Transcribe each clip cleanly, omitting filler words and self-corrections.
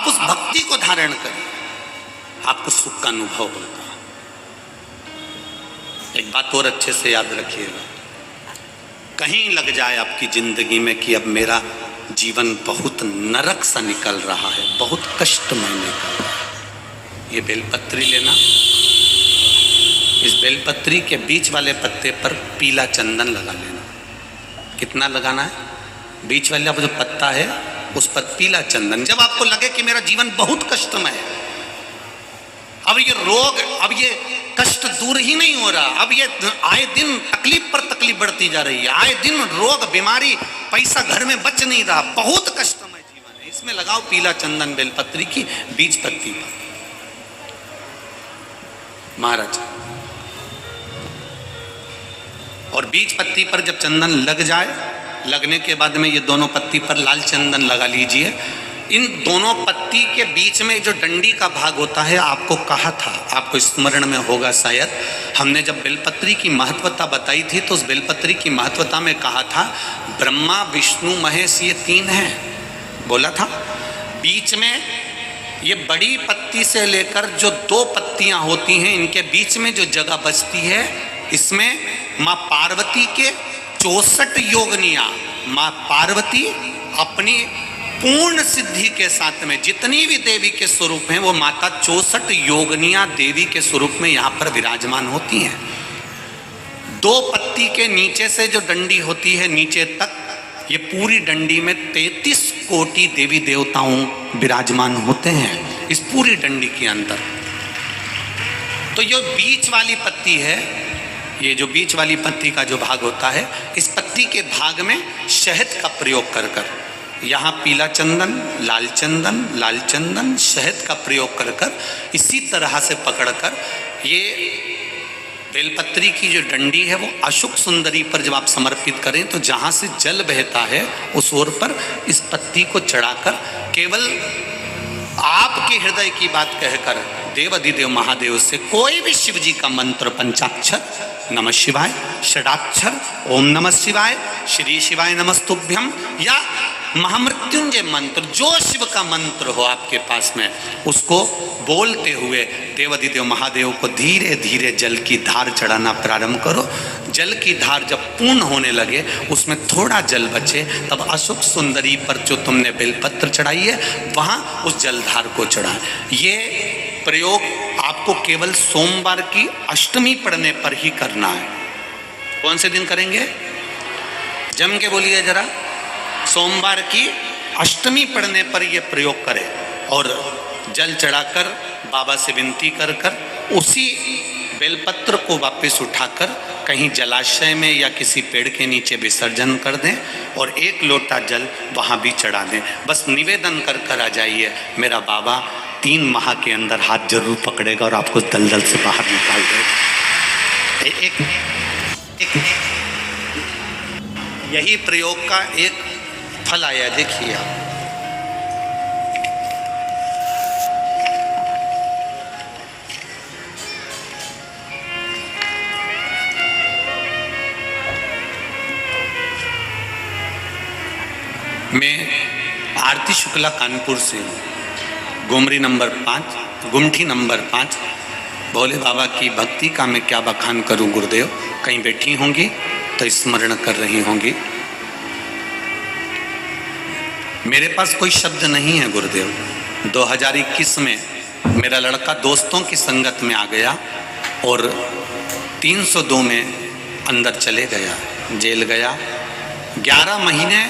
आप उस भक्ति को धारण करें, आपको सुख का अनुभव होगा। एक बात और अच्छे से याद रखिएगा, कहीं लग जाए आपकी जिंदगी में कि अब मेरा जीवन बहुत नरक सा निकल रहा है, बहुत कष्टमय निकल रहा है, ये बेलपत्री लेना, इस बेलपत्री के बीच वाले पत्ते पर पीला चंदन लगा लेना। कितना लगाना है? बीच वाला जो पत्ता है उस पर पीला चंदन। जब आपको लगे कि मेरा जीवन बहुत कष्टमय है, अब ये रोग, अब ये कष्ट दूर ही नहीं हो रहा, अब ये आए दिन तकलीफ पर तकलीफ बढ़ती जा रही है, आए दिन रोग बीमारी, पैसा घर में बच नहीं रहा, बहुत कष्टमय जीवन है, इसमें लगाओ पीला चंदन बेलपत्री की बीज पत्ती पर। महाराज, और बीज पत्ती पर जब चंदन लग जाए, लगने के बाद में ये दोनों पत्ती पर लाल चंदन लगा लीजिए। इन दोनों पत्ती के बीच में जो डंडी का भाग होता है, आपको कहा था, आपको स्मरण में होगा शायद, हमने जब बेलपत्री की महत्वता बताई थी तो उस बेलपत्री की महत्वता में कहा था ब्रह्मा विष्णु महेश ये तीन हैं, बोला था। बीच में ये बड़ी पत्ती से लेकर जो दो पत्तियां होती हैं, इनके बीच में जो जगह बचती है, इसमें माँ पार्वती के 64 योगनियां, माँ पार्वती अपनी पूर्ण सिद्धि के साथ में जितनी भी देवी के स्वरूप हैं, वो माता 64 योगनियां देवी के स्वरूप में यहाँ पर विराजमान होती हैं। दो पत्ती के नीचे से जो डंडी होती है नीचे तक, ये पूरी डंडी में 33 कोटि देवी देवताओं विराजमान होते हैं इस पूरी डंडी के अंदर। तो ये बीच वाली पत्ती है, ये जो बीच वाली पत्ती का जो भाग होता है, इस पत्ती के भाग में शहद का प्रयोग कर कर, यहाँ पीला चंदन, लाल चंदन, लाल चंदन, शहद का प्रयोग कर कर, इसी तरह से पकड़कर ये बेलपत्री की जो डंडी है वो अशोक सुंदरी पर जब आप समर्पित करें तो जहाँ से जल बहता है उस ओर पर इस पत्ती को चढ़ाकर केवल आपके हृदय की बात कहकर देवाधिदेव महादेव से कोई भी शिव जी का मंत्र, पंचाक्षर नमः शिवाय, षडाक्षर ओम नमः शिवाय, श्री शिवाय नमस्तुभ्यम, या महामृत्युंजय मंत्र, जो शिव का मंत्र हो आपके पास में, उसको बोलते हुए देवाधिदेव महादेव को धीरे धीरे जल की धार चढ़ाना प्रारंभ करो। जल की धार जब पूर्ण होने लगे, उसमें थोड़ा जल बचे, तब अशोक सुंदरी पर जो तुमने बेलपत्र चढ़ाई है वहाँ उस जलधार को चढ़ाए। ये प्रयोग आपको केवल सोमवार की अष्टमी पढ़ने पर ही करना है। कौन से दिन करेंगे? जम के बोलिए जरा। सोमवार की अष्टमी पढ़ने पर यह प्रयोग करें और जल चढ़ाकर बाबा से विनती कर कर उसी बेलपत्र को वापस उठाकर कहीं जलाशय में या किसी पेड़ के नीचे विसर्जन कर दें और एक लोटा जल वहाँ भी चढ़ा दें। बस निवेदन कर कर आ जाइए, मेरा बाबा 3 माह के अंदर हाथ जरूर पकड़ेगा और आपको दलदल से बाहर निकाल देगा। एक यही प्रयोग का एक फल आया, देखिए आप। मैं आरती शुक्ला कानपुर से हूँ, गुमरी नंबर 5, गुमठी नंबर 5। भोले बाबा की भक्ति का मैं क्या बखान करूं गुरुदेव, कहीं बैठी होंगी तो स्मरण कर रही होंगी। मेरे पास कोई शब्द नहीं है गुरुदेव। 2021 में मेरा लड़का दोस्तों की संगत में आ गया और 302 में अंदर चले गया, जेल गया। 11 महीने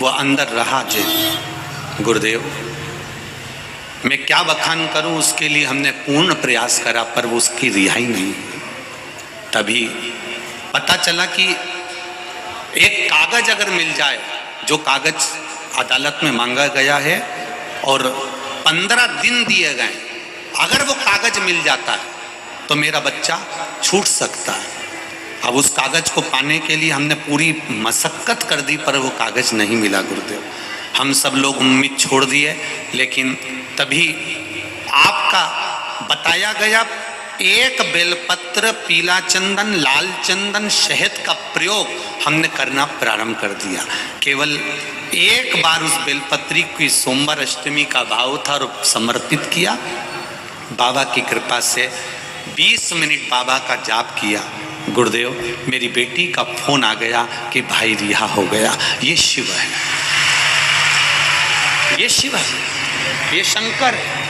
वो अंदर रहा जेल। गुरुदेव मैं क्या बखान करूं, उसके लिए हमने पूर्ण प्रयास करा पर वो उसकी रिहाई नहीं। तभी पता चला कि एक कागज अगर मिल जाए, जो कागज अदालत में मांगा गया है और 15 दिन दिए गए, अगर वो कागज मिल जाता है तो मेरा बच्चा छूट सकता है। अब उस कागज को पाने के लिए हमने पूरी मशक्कत कर दी पर वो कागज नहीं मिला गुरुदेव। हम सब लोग उम्मीद छोड़ दिए, लेकिन तभी आपका बताया गया एक बेलपत्र, पीला चंदन, लाल चंदन, शहद का प्रयोग हमने करना प्रारंभ कर दिया। केवल एक बार उस बेलपत्री की सोमवार अष्टमी का भाव था और समर्पित किया। बाबा की कृपा से 20 मिनट बाबा का जाप किया। गुरुदेव मेरी बेटी का फोन आ गया कि भाई रिहा हो गया। ये शिव है, ये शिव है, ये शंकर है।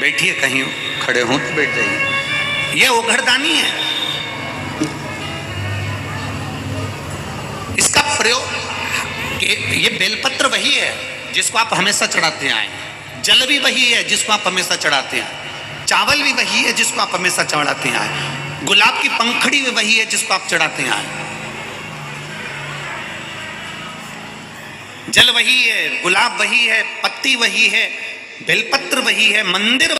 बैठिए, कहीं खड़े हों तो बैठ जाइए। ये ओघरदानी है। इसका प्रयोग, ये बेलपत्र वही है जिसको आप हमेशा चढ़ाते आए, जल भी वही है जिसको आप हमेशा चढ़ाते हैं, चावल भी वही है जिसको आप हमेशा चढ़ाते आए, गुलाब की पंखड़ी भी वही है जिसको आप चढ़ाते आए। जल वही है, गुलाब वही है, पत्ती वही है, बेलपत्र वही है, मंदिर